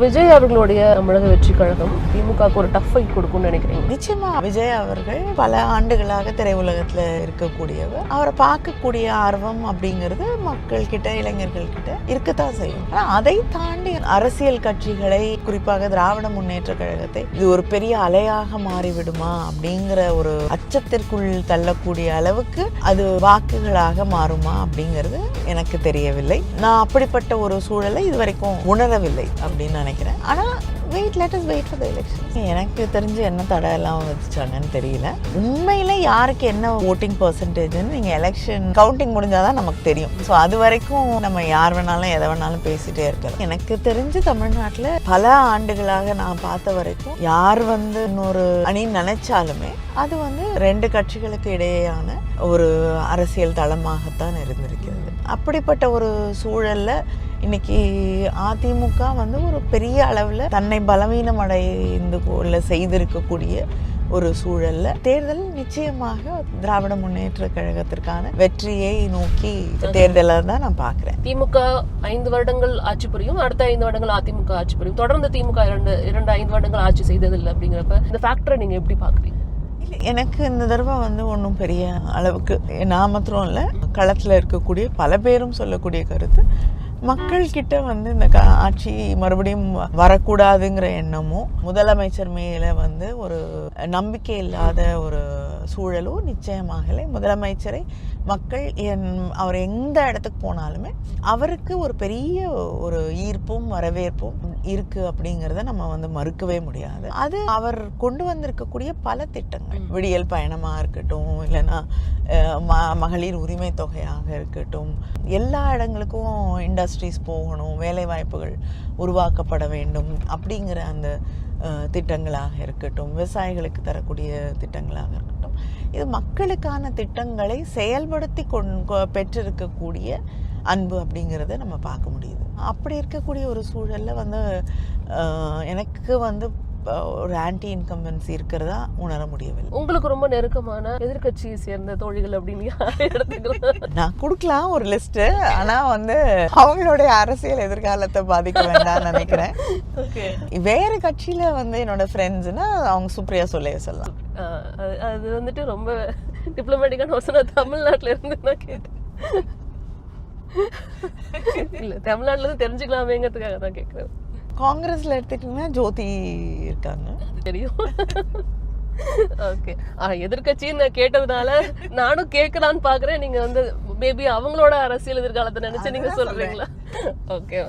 விஜய் அவர்களுடைய தமிழக வெற்றி கழகம் திமுகவுக்கு ஒரு டஃப் ஃபைட் கொடுக்கும்னு நினைக்கிறீங்க? நிச்சயமா விஜய் அவர்கள் பல ஆண்டுகளாக திரையுலகத்துல இருக்கக்கூடியவர். அவரை பார்க்கக்கூடிய ஆர்வம் அப்படிங்கிறது மக்கள் கிட்ட, இளைஞர்கள் கிட்ட இருக்கத்தான் செய்யும். அதை தாண்டி அரசியல் கட்சிகளை, குறிப்பாக திராவிட முன்னேற்ற கழகத்தை இது ஒரு பெரிய அலையாக மாறிவிடுமா அப்படிங்கிற ஒரு அச்சத்திற்குள் தள்ளக்கூடிய அளவுக்கு அது வாக்குகளாக மாறுமா அப்படிங்கிறது எனக்கு தெரியவில்லை. நான் அப்படிப்பட்ட ஒரு சூழலை இதுவரைக்கும் உணரவில்லை அப்படின்னு நினைக்கிறேன். ஆனா let us wait for the election. எனக்கு தெரிஞ்சு என்ன தடை எல்லாம் வச்சாங்கன்னு தெரியல. உண்மையில யாருக்கு என்ன ஓட்டிங் பெர்சன்டேஜ்னு நீங்க எலெக்ஷன் கவுண்டிங் முடிஞ்சாதான் நமக்கு தெரியும். ஸோ அது வரைக்கும் நம்ம யார் வேணாலும் எதை வேணாலும் பேசிட்டே இருக்கலாம். எனக்கு தெரிஞ்சு தமிழ்நாட்டில் பல ஆண்டுகளாக நான் பார்த்த வரைக்கும் யார் இன்னொரு அணி நினைச்சாலுமே அது ரெண்டு கட்சிகளுக்கு இடையேயான ஒரு அரசியல் தளமாகத்தான் இருந்திருக்கிறது. அப்படிப்பட்ட ஒரு சூழல்ல இன்னைக்கு அதிமுக ஒரு பெரிய அளவில் தன்னை பலவீனம் அடைந்து செய்திருக்கக்கூடிய ஒரு சூழல்ல தேர்தல் நிச்சயமாக திராவிட முன்னேற்ற கழகத்திற்கான வெற்றியை நோக்கி தேர்தலை தான் நான் பார்க்கிறேன். திமுக 5 வருடங்கள் ஆட்சி புரியும், அடுத்த 5 வருடங்கள் அதிமுக ஆட்சி புரியும். தொடர்ந்து திமுக 5 வருடங்கள் ஆட்சி செய்ததில்லை. அப்படிங்கிறப்ப இந்த ஃபேக்டரை நீங்க எப்படி பாக்குறீங்க? எனக்கு இந்த தடவை ஒன்றும் பெரிய அளவுக்கு நான் மாத்திரம் இல்லை, களத்தில் இருக்கக்கூடிய பல பேரும் சொல்லக்கூடிய கருத்து, மக்கள் கிட்ட இந்த ஆட்சி மறுபடியும் வரக்கூடாதுங்கிற எண்ணமும், முதலமைச்சர் மேல ஒரு நம்பிக்கை இல்லாத ஒரு சூழலும் நிச்சயமாக முதலமைச்சரை மக்கள் அவர் எந்த இடத்துக்கு போனாலுமே அவருக்கு ஒரு பெரிய ஒரு ஈர்ப்பும் வரவேற்பும் இருக்கு அப்படிங்கிறத நம்ம மறுக்கவே முடியாது. அது அவர் கொண்டு வந்திருக்கக்கூடிய பல திட்டங்கள், விடியல் பயணமா இருக்கட்டும், இல்லைன்னா மகளிர் உரிமை தொகையாக இருக்கட்டும், எல்லா இடங்களுக்கும் இண்டஸ்ட்ரீஸ் போகணும், வேலை வாய்ப்புகள் உருவாக்கப்பட வேண்டும் அப்படிங்கிற அந்த திட்டங்களாக இருக்கட்டும், விவசாயிகளுக்கு தரக்கூடிய திட்டங்களாக இருக்கட்டும், இது மக்களுக்கான திட்டங்களை செயல்படுத்தி பெற்றிருக்கக்கூடிய அன்பு அப்படிங்கிறத நம்ம பார்க்க முடியுது. அப்படி இருக்கக்கூடிய ஒரு சூழல்ல எனக்கு ஒரு ஆன்டி இன்கம்பன்சி இருக்கிறதா உணர முடியவில்லை. உங்களுக்கு ரொம்ப நெருக்கமான எதிர்கட்சியை சேர்ந்த தோழிகள் அப்படின்னு நான் கொடுக்கலாம் ஒரு லிஸ்ட். ஆனா அவங்களுடைய அரசியல் எதிர்காலத்தை பாதிக்க வேண்டாம்னு நினைக்கிறேன். வேற கட்சியில என்னோட ஃப்ரெண்ட்ஸ்னா அவங்க சுப்ரியா சொல்லைய சொல்லலாம். அது ரொம்ப டிப்ளமேட்டிக்கான வசன தமிழ்நாட்டுல இருந்து நான் கேட்டேன். இல்ல தமிழ்நாட்டுல இருந்து தெரிஞ்சுக்கலாமேங்கிறதுக்காக தான் கேட்கிறேன். காங்கிரஸ்ல எடுத்துட்டீங்கன்னா ஜோதி இருக்காங்க, தெரியும். ஓகே, எதிர்கட்சின்னு நான் கேட்டதுனால நானும் கேட்கலான்னு பாக்குறேன். நீங்க மேபி அவங்களோட அரசியல் எதிர்காலத்தை நினைச்சு நீங்க சொல்றீங்களா? ஓகே.